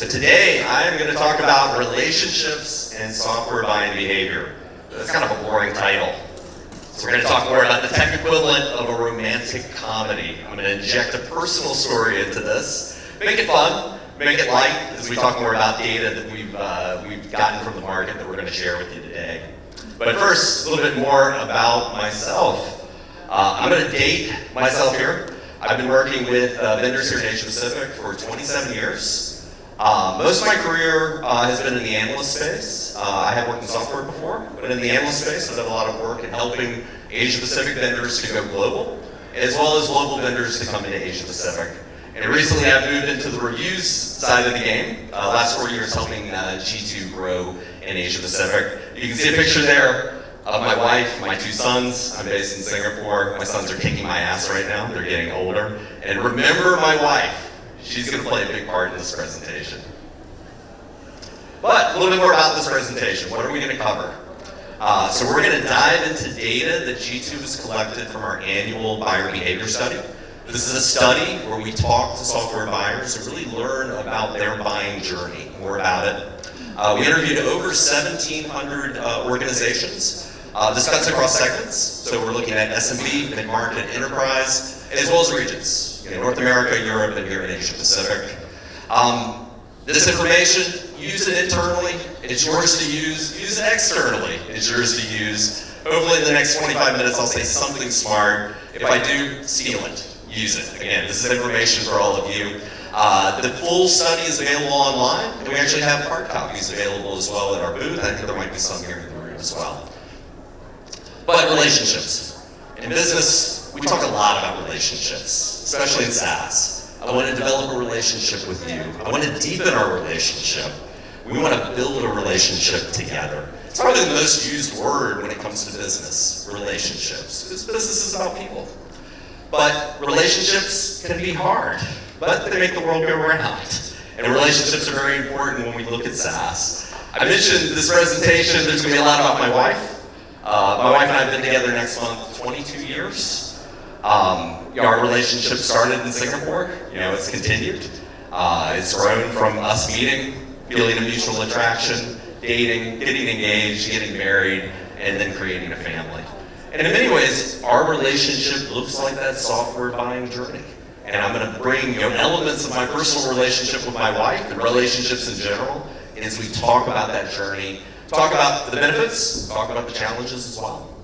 So today I'm going to talk about relationships and software buying behavior. That's kind of a boring title. So we're going to talk more about the tech equivalent of a romantic comedy. I'm going to inject a personal story into this, make it fun, make it light, as we talk more about data that we've gotten from the market that we're going to share with you today. But first, a little bit more about myself. I'm going to date myself here. I've been working with vendors here in Asia Pacific for 27 years. Most of my career has been in the analyst space. I have worked in software before, but in the analyst space, I've done a lot of work in helping Asia Pacific vendors to go global, as well as global vendors to come into Asia Pacific. And recently I've moved into the reviews side of the game. Last 4 years helping G2 grow in Asia Pacific. You can see a picture there of my wife, my two sons. I'm based in Singapore. My sons are kicking my ass right now. They're getting older. And remember my wife. She's going to play a big part in this presentation. But a little bit more about this presentation. What are we going to cover? So we're going to dive into data that G2 has collected from our annual buyer behavior study. This is a study where we talk to software buyers and really learn about their buying journey, more about it. We interviewed over 1,700 organizations. This cuts across segments, so we're looking at SMB, mid-market, enterprise, as well as regions. North America, Europe, and here in Asia Pacific. This information, use it internally, it's yours to use it externally, it's yours to use. Hopefully in the next 25 minutes I'll say something smart. If I do, steal it, use it. Again, this is information for all of you. The full study is available online, and we actually have hard copies available as well at our booth. I think there might be some here in the room as well. But relationships. In business, we talk a lot about relationships, especially in SaaS. I want to develop a relationship with you. I want to deepen our relationship. We want to build a relationship together. It's probably the most used word when it comes to business, relationships. Because business is about people. But relationships can be hard, but they make the world go round. And relationships are very important when we look at SaaS. I mentioned this presentation, there's going to be a lot about my wife. My wife and I have been together next month 22 years. Our relationship started in Singapore. It's continued. It's grown from us meeting, feeling a mutual attraction, dating, getting engaged, getting married, and then creating a family. And in many ways, our relationship looks like that software buying journey. And I'm going to bring elements of my personal relationship with my wife and relationships in general as we talk about that journey. Talk about the benefits, talk about the challenges as well.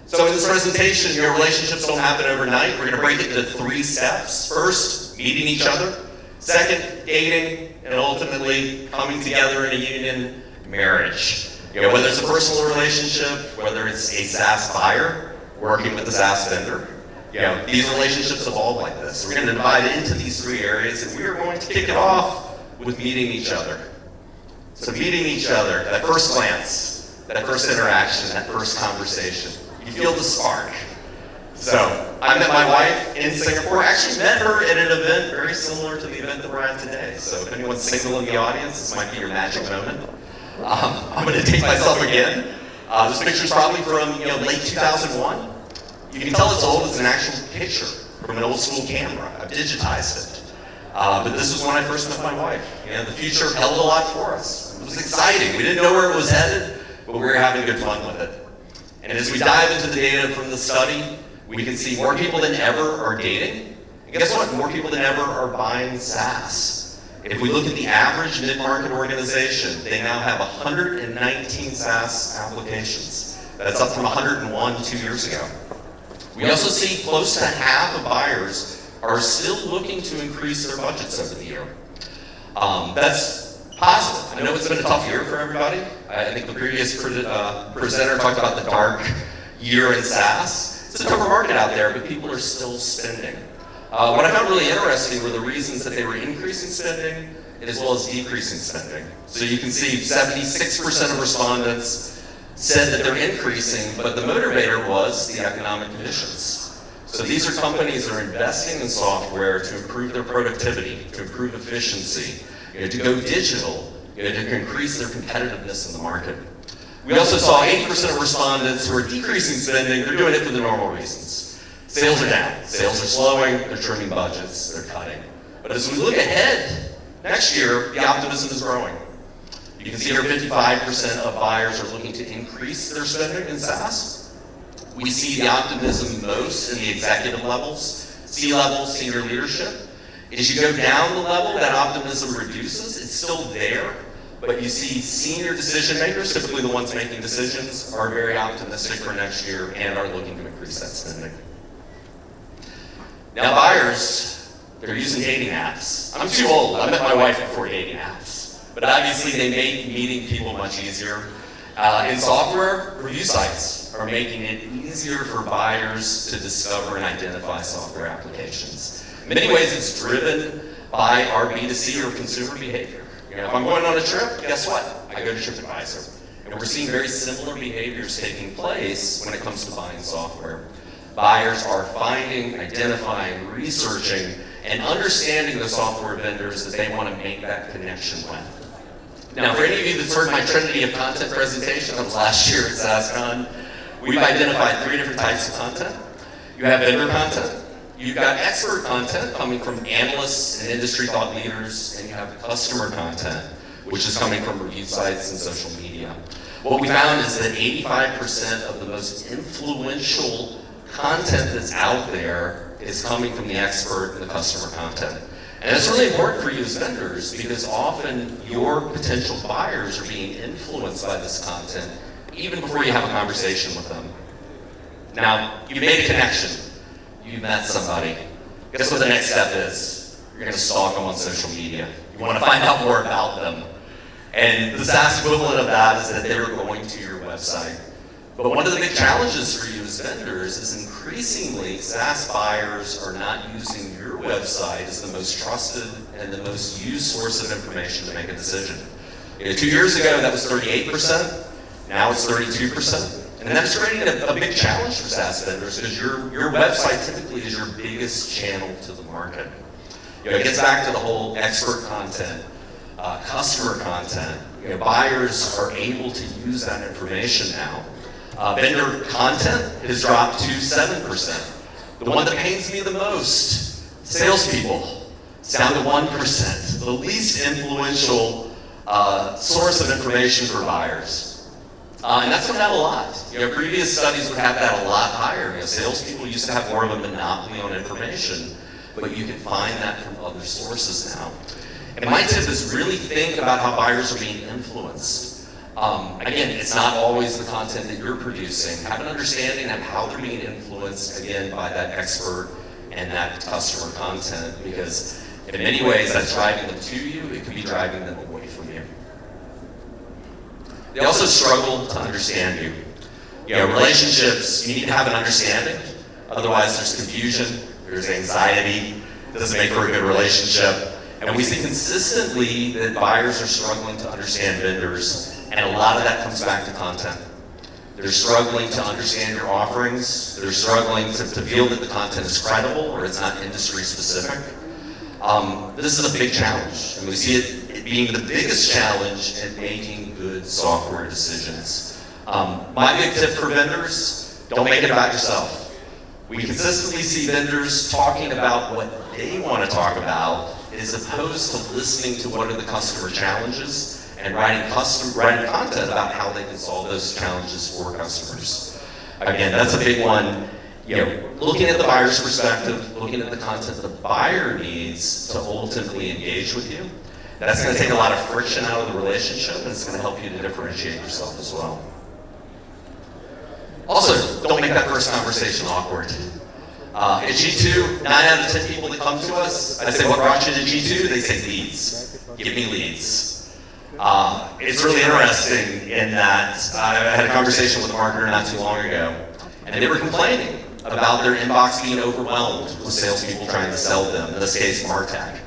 So in this presentation, your relationships don't happen overnight. We're going to break it into 3 steps. First, meeting each other. Second, dating, and ultimately coming together in a union, marriage. Whether it's a personal relationship, whether it's a SaaS buyer working with a SaaS vendor, these relationships evolve like this. We're going to divide it into these 3 areas, and we are going to kick it off with meeting each other. So meeting each other, that first glance, that first interaction, that first conversation, you feel the spark. So I met my wife in Singapore. I actually met her at an event very similar to the event that we're at today. So if anyone's single in the audience, this might be your magic moment. I'm going to date myself again. This picture's probably from late 2001. You can tell it's old. It's an actual picture from an old school camera. I've digitized it. But this was when I first met my wife. The future held a lot for us. It was exciting. We didn't know where it was headed, but we were having good fun with it. And as we dive into the data from the study, we can see more people than ever are dating. And guess what? More people than ever are buying SaaS. If we look at the average mid-market organization, they now have 119 SaaS applications. That's up from 101 2 years ago. We also see close to half of buyers are still looking to increase their budgets over the year. That's positive. I know it's been a tough year for everybody. I think the previous presenter talked about the dark year in SaaS. It's a tougher market out there, but people are still spending. What I found really interesting were the reasons that they were increasing spending as well as decreasing spending. So you can see 76% of respondents said that they're increasing, but the motivator was the economic conditions. So these are companies that are investing in software to improve their productivity, to improve efficiency, to go digital, to increase their competitiveness in the market. We also saw 80% of respondents who are decreasing spending. They're doing it for the normal reasons. Sales are down. Sales are slowing. They're trimming budgets. They're cutting. But as we look ahead, next year, the optimism is growing. You can see here 55% of buyers are looking to increase their spending in SaaS. We see the optimism most in the executive levels, C-level, senior leadership. As you go down the level, that optimism reduces. It's still there, but you see senior decision makers, typically the ones making decisions, are very optimistic for next year and are looking to increase that spending. Now buyers, they're using dating apps. I'm too old. I met my wife before dating apps. But obviously they make meeting people much easier. In software, review sites are making it easier for buyers to discover and identify software applications. In many ways, it's driven by our B2C or consumer behavior. You know, if I'm going on a trip, guess what? I go to TripAdvisor. And we're seeing very similar behaviors taking place when it comes to buying software. Buyers are finding, identifying, researching, and understanding the software vendors that they want to make that connection with. Now, for any of you that's heard my Trinity of Content presentation, that was last year at SaaSCon, we've identified 3 different types of content. You have vendor content, you've got expert content coming from analysts and industry thought leaders, and you have customer content, which is coming from review sites and social media. What we found is that 85% of the most influential content that's out there is coming from the expert and the customer content. And it's really important for you as vendors because often your potential buyers are being influenced by this content even before you have a conversation with them. Now, you made a connection. You met somebody. Guess what the next step is? You're going to stalk them on social media. You want to find out more about them. And the SaaS equivalent of that is that they're going to your website. But one of the big challenges for you as vendors is increasingly SaaS buyers are not using your website as the most trusted and the most used source of information to make a decision. You know, 2 years ago, that was 38%. Now it's 32%. And that's creating a big challenge for SaaS vendors because your website typically is your biggest channel to the market. You know, it gets back to the whole expert content, customer content. You know, buyers are able to use that information now. Vendor content has dropped to 7%. The one that pains me the most, salespeople, it's down to 1%. The least influential source of information for buyers. And that's come down a lot. You know, previous studies would have that a lot higher. You know, salespeople used to have more of a monopoly on information, but you can find that from other sources now. And my tip is really think about how buyers are being influenced. Again, it's not always the content that you're producing. Have an understanding of how they're being influenced, again, by that expert and that customer content, because in many ways that's driving them to you, it could be driving them away from you. They also struggle to understand you. You know, relationships, you need to have an understanding, otherwise there's confusion, there's anxiety, it doesn't make for a good relationship. And we see consistently that buyers are struggling to understand vendors, and a lot of that comes back to content. They're struggling to understand your offerings. They're struggling to feel that the content is credible or it's not industry specific. This is a big challenge, and we see it being the biggest challenge in making good software decisions. My big tip for vendors, don't make it about yourself. We consistently see vendors talking about what they want to talk about as opposed to listening to what are the customer challenges and writing content about how they can solve those challenges for customers. Again, that's a big one. You know, looking at the buyer's perspective, looking at the content the buyer needs to ultimately engage with you. That's going to take a lot of friction out of the relationship, and it's going to help you to differentiate yourself as well. Also, don't make that first conversation awkward. At G2, 9 out of 10 people that come to us, I say, what brought you to G2? They say leads. Give me leads. It's really interesting in that I had a conversation with a marketer not too long ago, and they were complaining about their inbox being overwhelmed with salespeople trying to sell them, in this case, MarTech.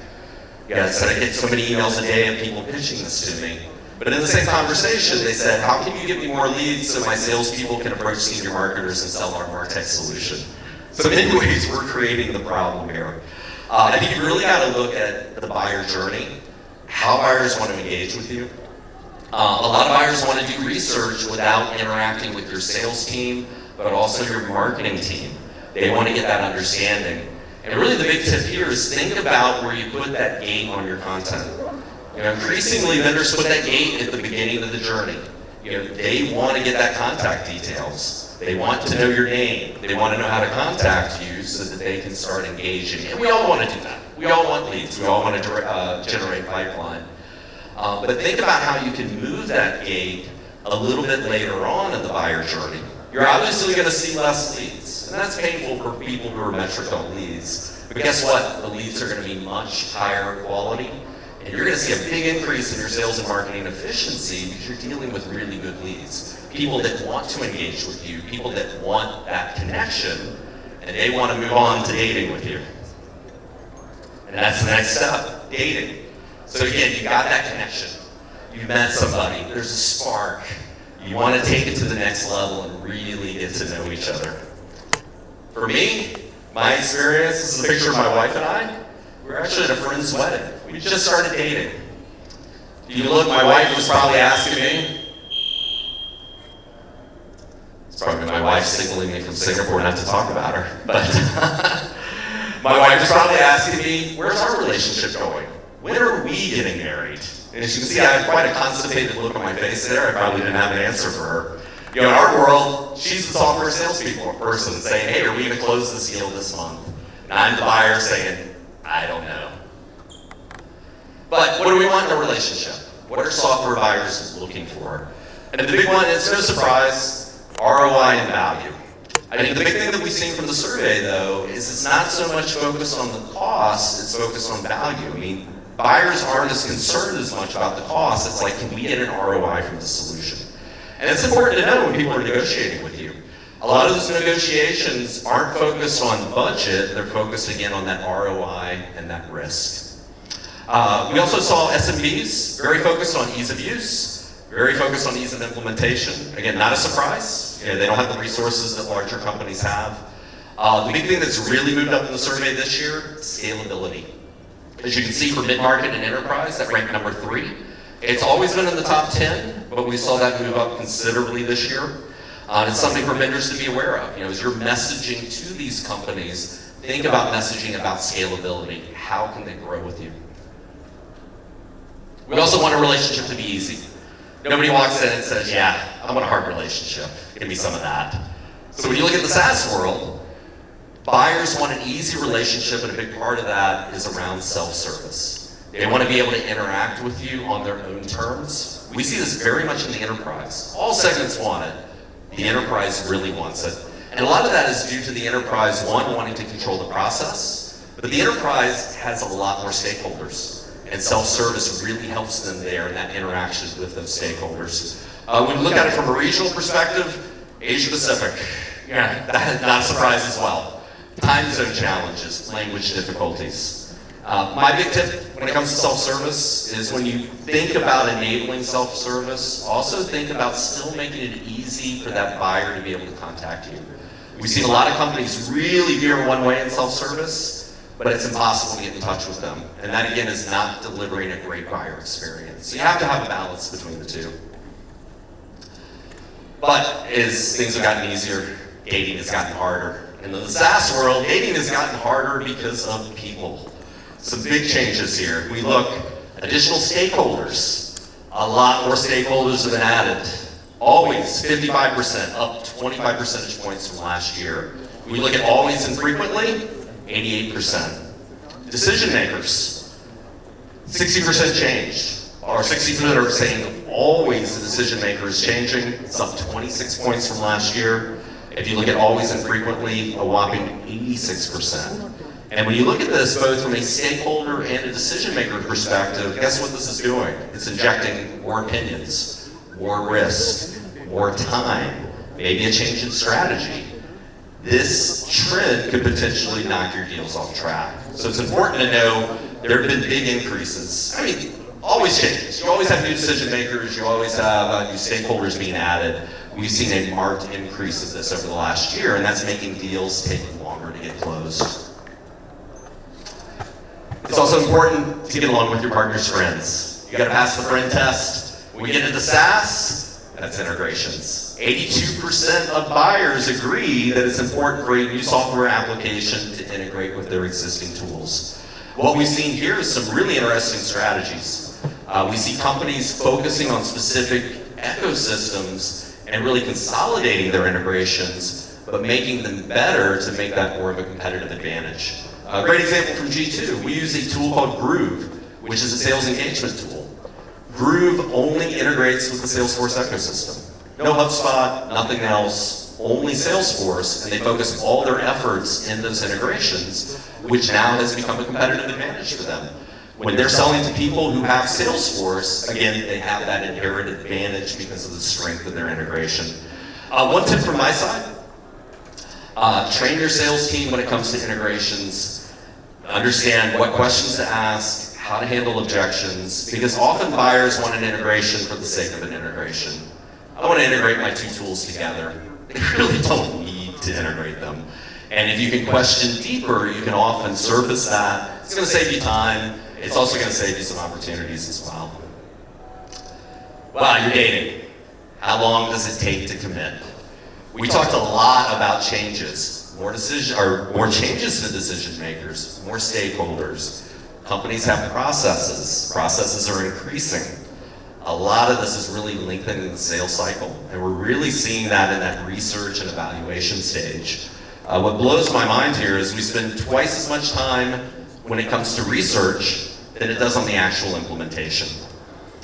Yeah, so I get so many emails a day of people pitching this to me. But in the same conversation, they said, how can you give me more leads so my salespeople can approach senior marketers and sell our MarTech solution? So in many ways, we're creating the problem here. I think you really got to look at the buyer journey, how buyers want to engage with you. A lot of buyers want to do research without interacting with your sales team, but also your marketing team. They want to get that understanding. And really the big tip here is think about where you put that gate on your content. Increasingly vendors put that gate at the beginning of the journey. They want to get that contact details. They want to know your name. They want to know how to contact you so that they can start engaging. And we all want to do that. We all want leads. We all want to generate pipeline. But think about how you can move that gate a little bit later on in the buyer journey. You're obviously going to see less leads. And that's painful for people who are metric on leads. But guess what? The leads are going to be much higher quality. And you're going to see a big increase in your sales and marketing efficiency because you're dealing with really good leads. People that want to engage with you, people that want that connection, and they want to move on to dating with you. And that's the next step, dating. So again, you got that connection. You've met somebody, there's a spark. You want to take it to the next level and really get to know each other. For me, my experience, this is a picture of my wife and I. We were actually at a friend's wedding. We just started dating. If you look, my wife was probably asking me, it's probably my wife signaling me from Singapore not to talk about her, but my wife was probably asking me, where's our relationship going? When are we getting married? And as you can see, I have quite a constipated look on my face there. I probably didn't have an answer for her. In our world, she's the software salespeople person saying, hey, are we going to close this deal this month? And I'm the buyer saying, I don't know. But what do we want in a relationship? What are software buyers looking for? And the big one is, no surprise, ROI and value. I think the big thing that we've seen from the survey, though, is it's not so much focused on the cost, it's focused on value. I mean, buyers aren't as concerned as much about the cost. It's like, can we get an ROI from the solution? And it's important to know when people are negotiating with you. A lot of those negotiations aren't focused on budget, they're focused again on that ROI and that risk. We also saw SMBs very focused on ease of use, very focused on ease of implementation. Again, not a surprise. They don't have the resources that larger companies have. The big thing that's really moved up in the survey this year, scalability. As you can see for mid-market and enterprise, that ranked number 3. It's always been in the top 10, but we saw that move up considerably this year. It's something for vendors to be aware of. As you're messaging to these companies, think about messaging about scalability. How can they grow with you? We also want a relationship to be easy. Nobody walks in and says, yeah, I want a hard relationship. Give me some of that. So when you look at the SaaS world, buyers want an easy relationship, and a big part of that is around self-service. They want to be able to interact with you on their own terms. We see this very much in the enterprise. All segments want it. The enterprise really wants it. And a lot of that is due to the enterprise, one, wanting to control the process, but the enterprise has a lot more stakeholders. And self-service really helps them there in that interaction with those stakeholders. When we look at it from a regional perspective, Asia Pacific, not a surprise as well. Time zone challenges, language difficulties. My big tip when it comes to self-service is when you think about enabling self-service, also think about still making it easy for that buyer to be able to contact you. We've seen a lot of companies really veer one way in self-service, but it's impossible to get in touch with them. And that, again, is not delivering a great buyer experience. So you have to have a balance between the two. But as things have gotten easier, dating has gotten harder. In the SaaS world, dating has gotten harder because of people. Some big changes here. If we look, additional stakeholders. A lot more stakeholders have been added. Always, 55%, up 25 percentage points from last year. If we look at always and frequently, 88%. Decision makers, 60% change. Or 60% are saying always the decision maker is changing. It's up 26 points from last year. If you look at always and frequently, a whopping 86%. And when you look at this both from a stakeholder and a decision maker perspective, guess what this is doing? It's injecting more opinions, more risk, more time, maybe a change in strategy. This trend could potentially knock your deals off track. So it's important to know there have been big increases. I mean, always changes. You always have new decision makers, you always have new stakeholders being added. We've seen a marked increase of this over the last year, and that's making deals take longer to get closed. It's also important to get along with your partner's friends. You gotta pass the friend test. When we get into SaaS, that's integrations. 82% of buyers agree that it's important for a new software application to integrate with their existing tools. What we've seen here is some really interesting strategies. We see companies focusing on specific ecosystems and really consolidating their integrations, but making them better to make that more of a competitive advantage. A great example from G2, we use a tool called Groove, which is a sales engagement tool. Groove only integrates with the Salesforce ecosystem. No HubSpot, nothing else, only Salesforce, and they focus all their efforts in those integrations, which now has become a competitive advantage for them. When they're selling to people who have Salesforce, again, they have that inherent advantage because of the strength of their integration. One tip from my side, train your sales team when it comes to integrations. Understand what questions to ask, how to handle objections, because often buyers want an integration for the sake of an integration. I want to integrate my two tools together. They really don't need to integrate them. And if you can question deeper, you can often surface that. It's going to save you time. It's also going to save you some opportunities as well. Wow, you're dating. How long does it take to commit? We talked a lot about changes, more changes to decision makers, more stakeholders. Companies have processes. Processes are increasing. A lot of this is really lengthening the sales cycle, and we're really seeing that in that research and evaluation stage. What blows my mind here is we spend twice as much time when it comes to research than it does on the actual implementation.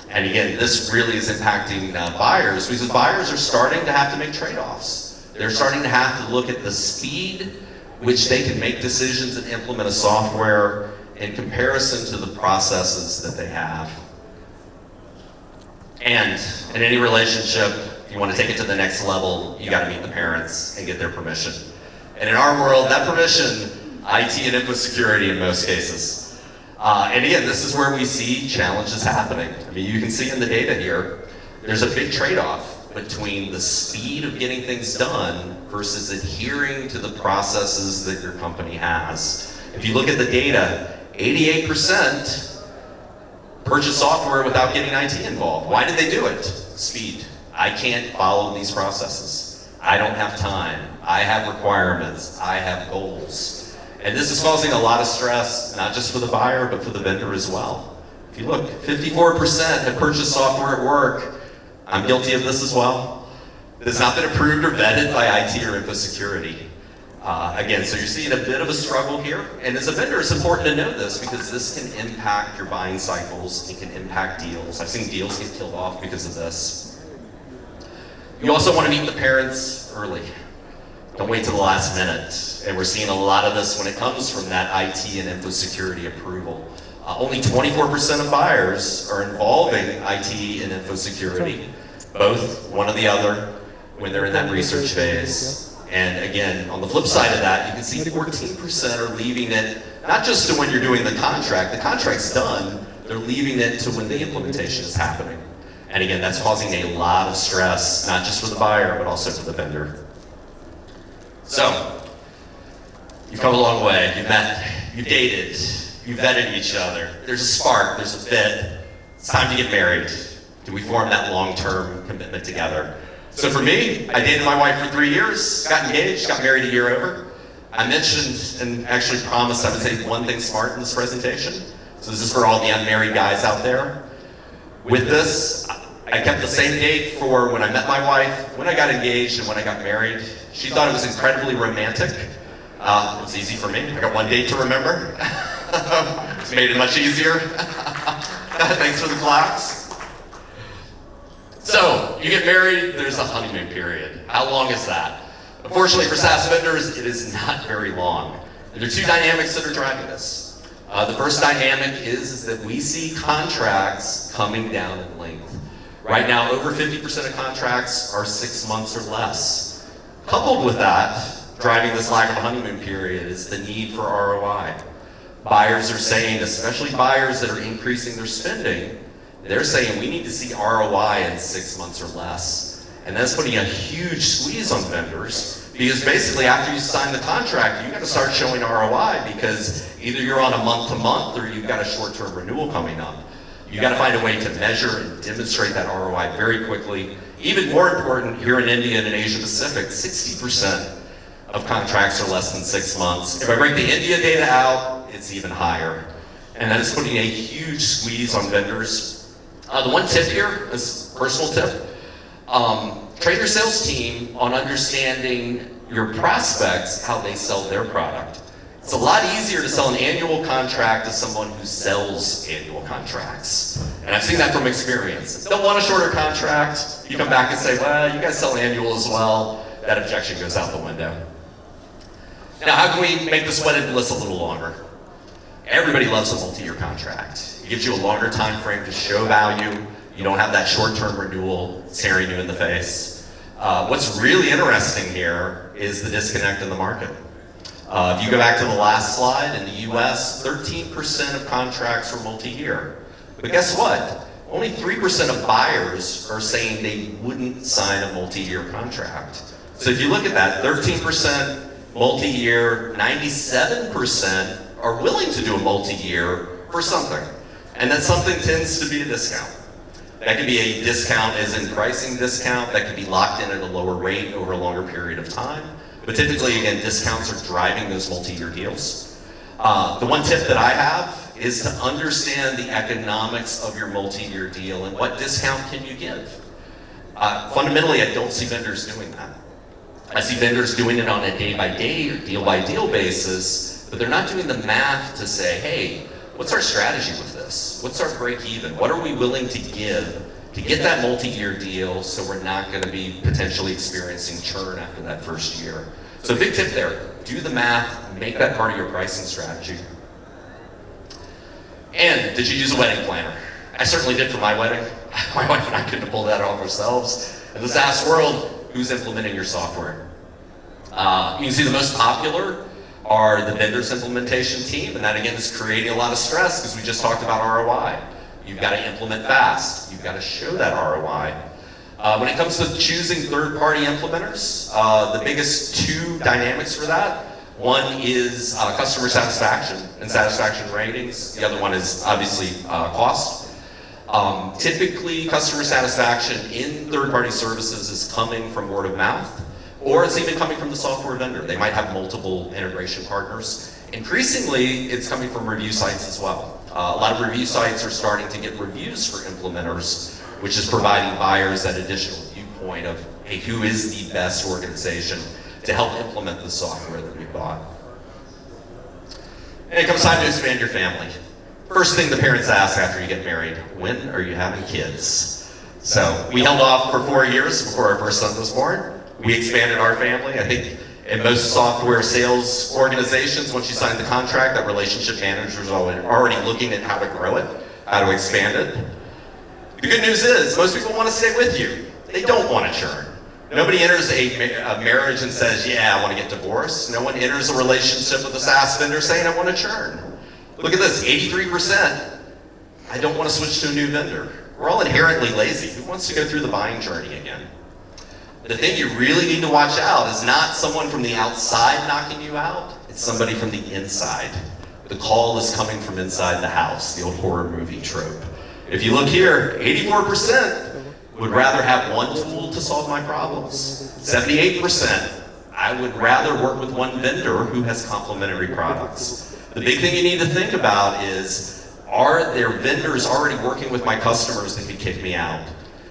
And again, this really is impacting buyers, because buyers are starting to have to make trade-offs. They're starting to have to look at the speed which they can make decisions and implement a software in comparison to the processes that they have. And in any relationship, if you want to take it to the next level, you got to meet the parents and get their permission. And in our world, that permission, IT and info security in most cases. And again, this is where we see challenges happening. I mean, you can see in the data here, there's a big trade-off between the speed of getting things done versus adhering to the processes that your company has. If you look at the data, 88% purchase software without getting IT involved. Why did they do it? Speed. I can't follow these processes. I don't have time. I have requirements. I have goals. And this is causing a lot of stress, not just for the buyer, but for the vendor as well. If you look, 54% have purchased software at work. I'm guilty of this as well. It has not been approved or vetted by IT or info security. Again, so you're seeing a bit of a struggle here. And as a vendor, it's important to know this because this can impact your buying cycles. It can impact deals. I've seen deals get killed off because of this. You also want to meet the parents early. Don't wait till the last minute. And we're seeing a lot of this when it comes from that IT and info security approval. Only 24% of buyers are involving IT and info security, both one or the other, when they're in that research phase. And again, on the flip side of that, you can see 14% are leaving it, not just to when you're doing the contract's done, they're leaving it to when the implementation is happening. And again, that's causing a lot of stress, not just for the buyer, but also for the vendor. So, you've come a long way, you've met, you've dated, you've vetted each other, there's a spark, there's a fit, it's time to get married. Do we form that long-term commitment together? So for me, I dated my wife for 3 years, got engaged, got married a year over. I mentioned and actually promised I would say one thing smart in this presentation. So this is for all the unmarried guys out there. With this, I kept the same date for when I met my wife, when I got engaged, and when I got married. She thought it was incredibly romantic. It was easy for me. I got one date to remember. It's made it much easier. Thanks for the claps. So, you get married, there's a honeymoon period. How long is that? Unfortunately for SaaS vendors, it is not very long. And there are two dynamics that are driving this. The first dynamic is that we see contracts coming down in length. Right now, over 50% of contracts are 6 months or less. Coupled with that, driving this lack of a honeymoon period is the need for ROI. Buyers are saying, especially buyers that are increasing their spending, they're saying we need to see ROI in 6 months or less. And that's putting a huge squeeze on vendors because basically after you sign the contract, you got to start showing ROI because either you're on a month-to-month or you've got a short-term renewal coming up. You got to find a way to measure and demonstrate that ROI very quickly Even more important, here in India and in Asia Pacific, 60% of contracts are less than 6 months. If I break the India data out, it's even higher. And that is putting a huge squeeze on vendors. The one tip here, this personal tip, train your sales team on understanding your prospects, how they sell their product. It's a lot easier to sell an annual contract to someone who sells annual contracts. And I've seen that from experience. They'll want a shorter contract. You come back and say, well, you guys sell annual as well. That objection goes out the window. Now, how can we make this wedded bliss a little longer? Everybody loves a multi-year contract. It gives you a longer time frame to show value. You don't have that short-term renewal staring you in the face. What's really interesting here is the disconnect in the market. If you go back to the last slide, in the US, 13% of contracts are multi-year. But guess what? Only 3% of buyers are saying they wouldn't sign a multi-year contract. So if you look at that, 13% multi-year, 97% are willing to do a multi-year for something. And that something tends to be a discount. That could be a discount as in pricing discount, that could be locked in at a lower rate over a longer period of time. But typically, again, discounts are driving those multi-year deals. The one tip that I have is to understand the economics of your multi-year deal and what discount can you give. Fundamentally, I don't see vendors doing that. I see vendors doing it on a day-by-day or deal-by-deal basis, but they're not doing the math to say, hey, what's our strategy with this? What's our break-even? What are we willing to give to get that multi-year deal so we're not going to be potentially experiencing churn after that first year? So big tip there, do the math, make that part of your pricing strategy. And did you use a wedding planner? I certainly did for my wedding. My wife and I couldn't have pulled that off ourselves. In the SaaS world, who's implementing your software? You can see the most popular are the vendor's implementation team, and that again is creating a lot of stress because we just talked about ROI. You've got to implement fast. You've got to show that ROI. When it comes to choosing third-party implementers, the biggest two dynamics for that, one is customer satisfaction and satisfaction ratings. The other one is obviously cost. Typically, customer satisfaction in third-party services is coming from word of mouth, or it's even coming from the software vendor. They might have multiple integration partners. Increasingly, it's coming from review sites as well. A lot of review sites are starting to get reviews for implementers, which is providing buyers that additional viewpoint of, hey, who is the best organization to help implement the software that we bought. And it comes time to expand your family. First thing the parents ask after you get married, when are you having kids? So we held off for 4 years before our first son was born. We expanded our family. I think in most software sales organizations, once you sign the contract, that relationship manager is already looking at how to grow it, how to expand it. The good news is, most people want to stay with you. They don't want to churn. Nobody enters a marriage and says, yeah, I want to get divorced. No one enters a relationship with a SaaS vendor saying, I want to churn. Look at this, 83%. I don't want to switch to a new vendor. We're all inherently lazy. Who wants to go through the buying journey again? The thing you really need to watch out is not someone from the outside knocking you out. It's somebody from the inside. The call is coming from inside the house, the old horror movie trope. If you look here, 84% would rather have one tool to solve my problems. 78%, I would rather work with one vendor who has complementary products. The big thing you need to think about is, are there vendors already working with my customers that could kick me out?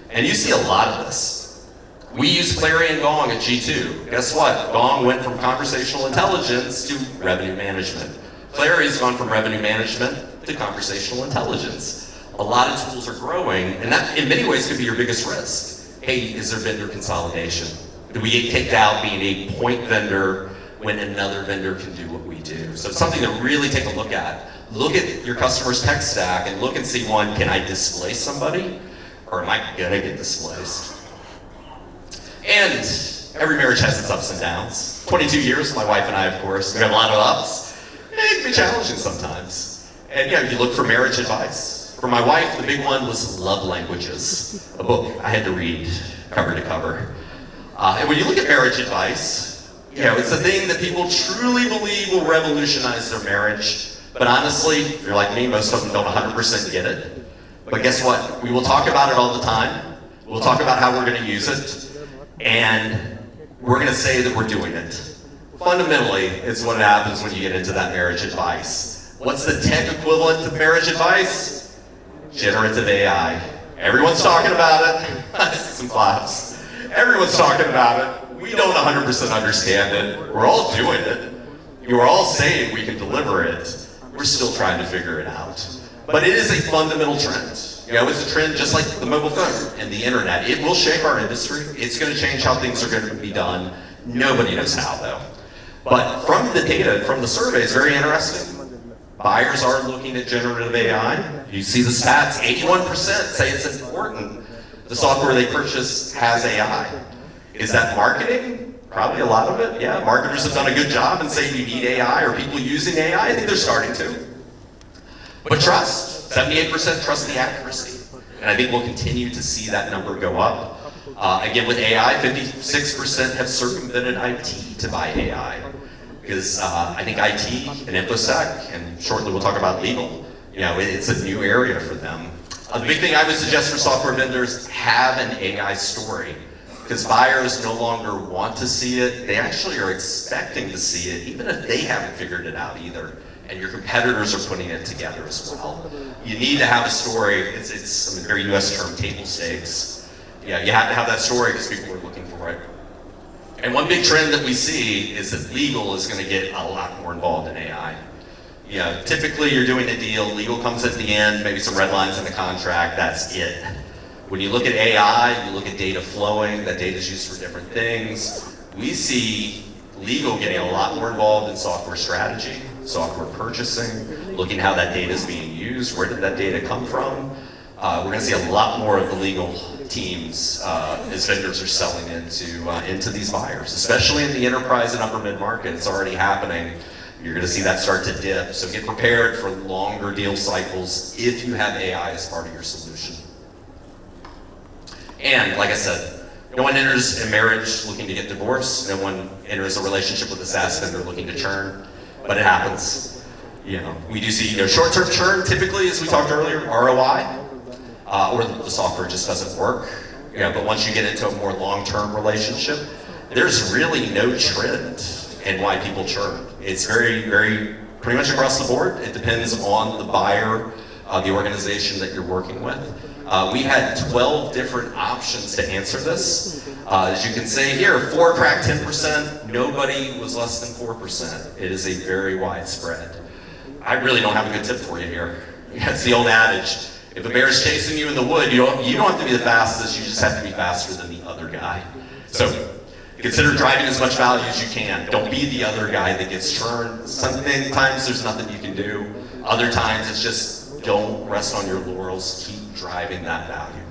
And you see a lot of this. We use Clarion Gong at G2. Guess what? Gong went from conversational intelligence to revenue management. Clarion's gone from revenue management to conversational intelligence. A lot of tools are growing, and that in many ways could be your biggest risk. Hey, is there vendor consolidation? Do we get kicked out being a point vendor when another vendor can do what we do? So it's something to really take a look at. Look at your customer's tech stack and look and see, one, can I displace somebody? Or am I gonna get displaced? And every marriage has its ups and downs. 22 years, my wife and I, of course, we have a lot of ups. It can be challenging sometimes. And yeah, you look for marriage advice. For my wife, the big one was Love Languages, a book I had to read cover to cover. And when you look at marriage advice, you know, it's a thing that people truly believe will revolutionize their marriage. But honestly, if you're like me, most of them don't 100% get it. But guess what? We will talk about it all the time. We'll talk about how we're going to use it, and we're going to say that we're doing it. Fundamentally, it's what happens when you get into that marriage advice. What's the tech equivalent of marriage advice? Generative AI. Everyone's talking about it. Some claps. Everyone's talking about it. We don't 100% understand it. We're all doing it. You're all saying we can deliver it. We're still trying to figure it out. But it is a fundamental trend. It's a trend just like the mobile phone and the internet. It will shape our industry. It's going to change how things are going to be done. Nobody knows how, though. But from the data, from the surveys, very interesting. Buyers are looking at generative AI. You see the stats, 81% say it's important. The software they purchase has AI. Is that marketing? Probably a lot of it, yeah. Marketers have done a good job in saying you need AI, or people using AI. I think they're starting to. But trust, 78% trust the accuracy. And I think we'll continue to see that number go up. Again, with AI, 56% have circumvented IT to buy AI. Because I think IT and InfoSec, and shortly we'll talk about legal, it's a new area for them. The big thing I would suggest for software vendors, have an AI story. Because buyers no longer want to see it, they actually are expecting to see it, even if they haven't figured it out either. And your competitors are putting it together as well. You need to have a story. It's a very US term, table stakes. Yeah, you have to have that story because people are looking for it. And one big trend that we see is that legal is going to get a lot more involved in AI. Typically you're doing a deal, legal comes at the end, maybe some red lines in the contract, that's it. When you look at AI, you look at data flowing, that data is used for different things. We see legal getting a lot more involved in software strategy, software purchasing, looking how that data is being used, where did that data come from. We're going to see a lot more of the legal teams as vendors are selling into these buyers, especially in the enterprise and upper mid-market. It's already happening. You're going to see that start to dip. So get prepared for longer deal cycles if you have AI as part of your solution. And like I said, no one enters a marriage looking to get divorced. No one enters a relationship with a SaaS vendor looking to churn, but it happens. We do see short-term churn typically, as we talked earlier, ROI, or the software just doesn't work. But once you get into a more long-term relationship, there's really no trend in why people churn. It's very, very pretty much across the board. It depends on the buyer, the organization that you're working with. We had 12 different options to answer this. As you can see here, 4 cracked 10%, nobody was less than 4%. It is a very widespread. I really don't have a good tip for you here. It's the old adage, if a bear's chasing you in the wood, you don't have to be the fastest, you just have to be faster than the other guy. So consider driving as much value as you can. Don't be the other guy that gets churned. Sometimes there's nothing you can do. Other times it's just don't rest on your laurels, keep driving that value.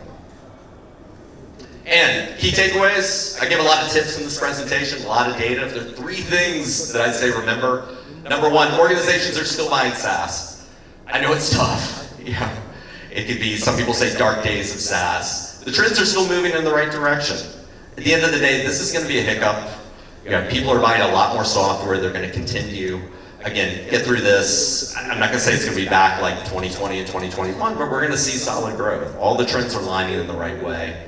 And key takeaways, I give a lot of tips in this presentation, a lot of data. If there are 3 things that I'd say remember. Number 1, organizations are still buying SaaS. I know it's tough. It could be, some people say, dark days of SaaS. The trends are still moving in the right direction. At the end of the day, this is going to be a hiccup. People are buying a lot more software. They're going to continue. Again, get through this. I'm not going to say it's going to be back like 2020 and 2021, but we're going to see solid growth. All the trends are lining in the right way.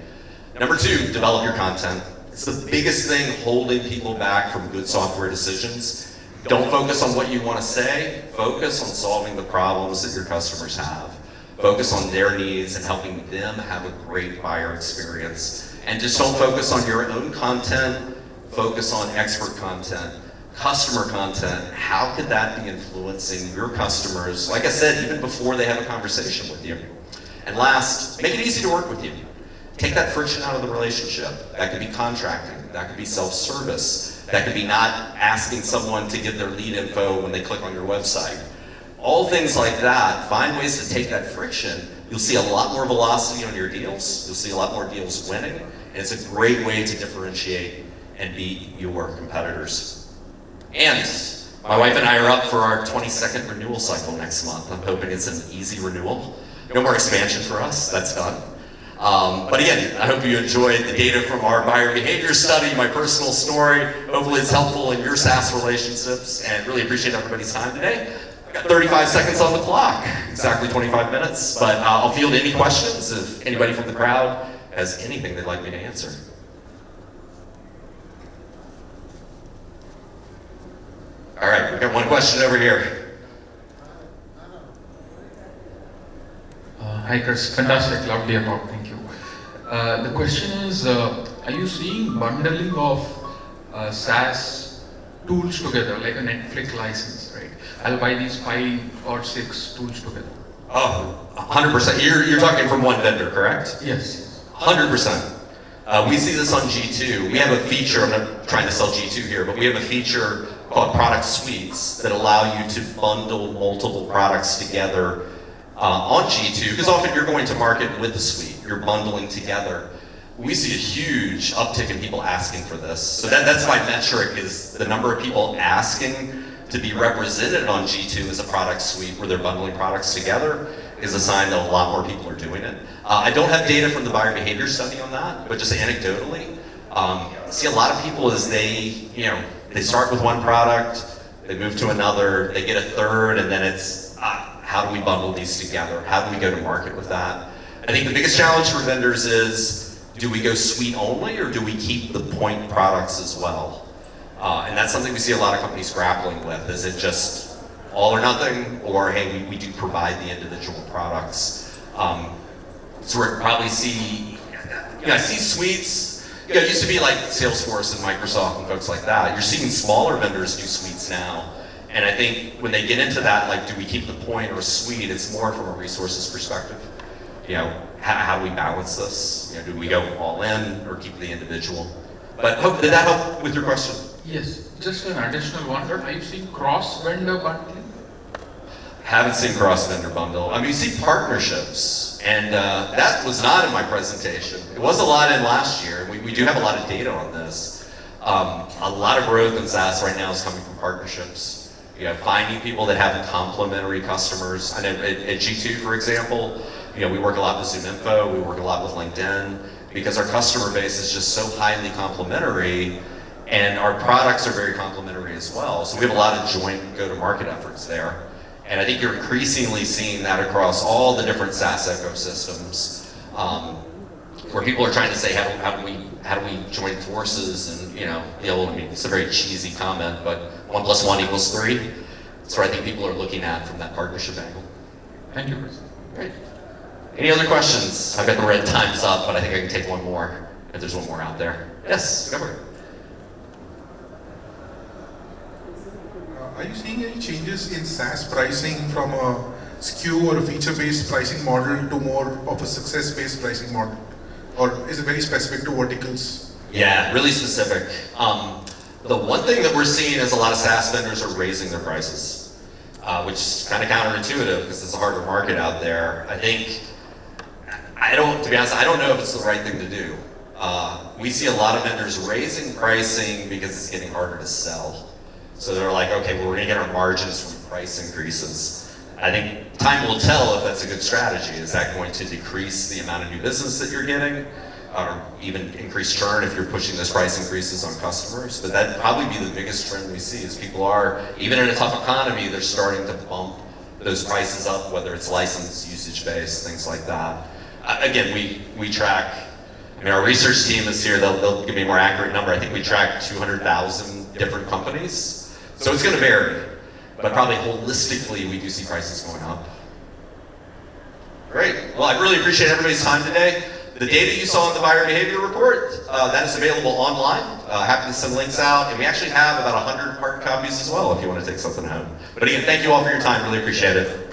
Number 2, develop your content. It's the biggest thing holding people back from good software decisions. Don't focus on what you want to say. Focus on solving the problems that your customers have. Focus on their needs and helping them have a great buyer experience. And just don't focus on your own content. Focus on expert content. Customer content, how could that be influencing your customers, like I said, even before they have a conversation with you? And last, make it easy to work with you. Take that friction out of the relationship. That could be contracting, that could be self-service, that could be not asking someone to give their lead info when they click on your website. All things like that, find ways to take that friction. You'll see a lot more velocity on your deals, you'll see a lot more deals winning, and it's a great way to differentiate and beat your competitors. And my wife and I are up for our 22nd renewal cycle next month. I'm hoping it's an easy renewal. No more expansion for us, that's done. But again, I hope you enjoyed the data from our buyer behavior study, my personal story. Hopefully it's helpful in your SaaS relationships, and really appreciate everybody's time today. I've got 35 seconds on the clock, exactly 25 minutes, but I'll field any questions if anybody from the crowd has anything they'd like me to answer. All right, we've got one question over here. Hi Chris, fantastic, lovely talk, thank you. The question is, are you seeing bundling of SaaS tools together, like a Netflix license, right? I'll buy these 5 or 6 tools together. Oh, 100%. You're talking from one vendor, correct? Yes. 100%. We see this on G2. We have a feature, I'm not trying to sell G2 here, but we have a feature called product suites that allow you to bundle multiple products together on G2, because often you're going to market with the suite, you're bundling together. We see a huge uptick in people asking for this. So that's my metric, is the number of people asking to be represented on G2 as a product suite where they're bundling products together is a sign that a lot more people are doing it. I don't have data from the buyer behavior study on that, but just anecdotally, see a lot of people as they start with one product, they move to another, they get a third, and then it's, how do we bundle these together? How do we go to market with that? I think the biggest challenge for vendors is, do we go suite only, or do we keep the point products as well? And that's something we see a lot of companies grappling with. Is it just all or nothing, or hey, we do provide the individual products? So we're probably see, I see suites. It used to be like Salesforce and Microsoft and folks like that. You're seeing smaller vendors do suites now. And I think when they get into that, like, do we keep the point or suite? It's more from a resources perspective. How do we balance this? Do we go all in or keep the individual? But did that help with your question? Yes, just an additional one. Are you seeing cross-vendor bundling? Haven't seen cross-vendor bundle. You see partnerships, and that was not in my presentation. It was a lot in last year. We do have a lot of data on this. A lot of growth in SaaS right now is coming from partnerships. Finding people that have complementary customers. I know at G2, for example, we work a lot with ZoomInfo, we work a lot with LinkedIn, because our customer base is just so highly complementary, and our products are very complementary as well. So we have a lot of joint go-to-market efforts there. And I think you're increasingly seeing that across all the different SaaS ecosystems, where people are trying to say, how do we join forces? And it's a very cheesy comment, but 1 + 1 = 3. So I think people are looking at from that partnership angle. Thank you, Chris. Great. Any other questions? I've got the red times up, but I think I can take one more if there's one more out there. Yes, go for it. Are you seeing any changes in SaaS pricing from a SKU or a feature-based pricing model to more of a success-based pricing model? Or is it very specific to verticals? Yeah, really specific. The one thing that we're seeing is a lot of SaaS vendors are raising their prices, which is kind of counterintuitive because it's a harder market out there. To be honest, I don't know if it's the right thing to do. We see a lot of vendors raising pricing because it's getting harder to sell. So they're like, okay, well, we're gonna get our margins from price increases. I think time will tell if that's a good strategy. Is that going to decrease the amount of new business that you're getting? Or even increase churn if you're pushing those price increases on customers? But that'd probably be the biggest trend we see, is people are, even in a tough economy, they're starting to bump those prices up, whether it's license, usage-based, things like that. Again, we track, our research team is here, they'll give me a more accurate number. I think we track 200,000 different companies. So it's gonna vary, but probably holistically, we do see prices going up. Great, well, I really appreciate everybody's time today. The data you saw in the buyer behavior report, that is available online. Happy to send links out, and we actually have about 100 hard copies as well if you want to take something home. But again, thank you all for your time, really appreciate it.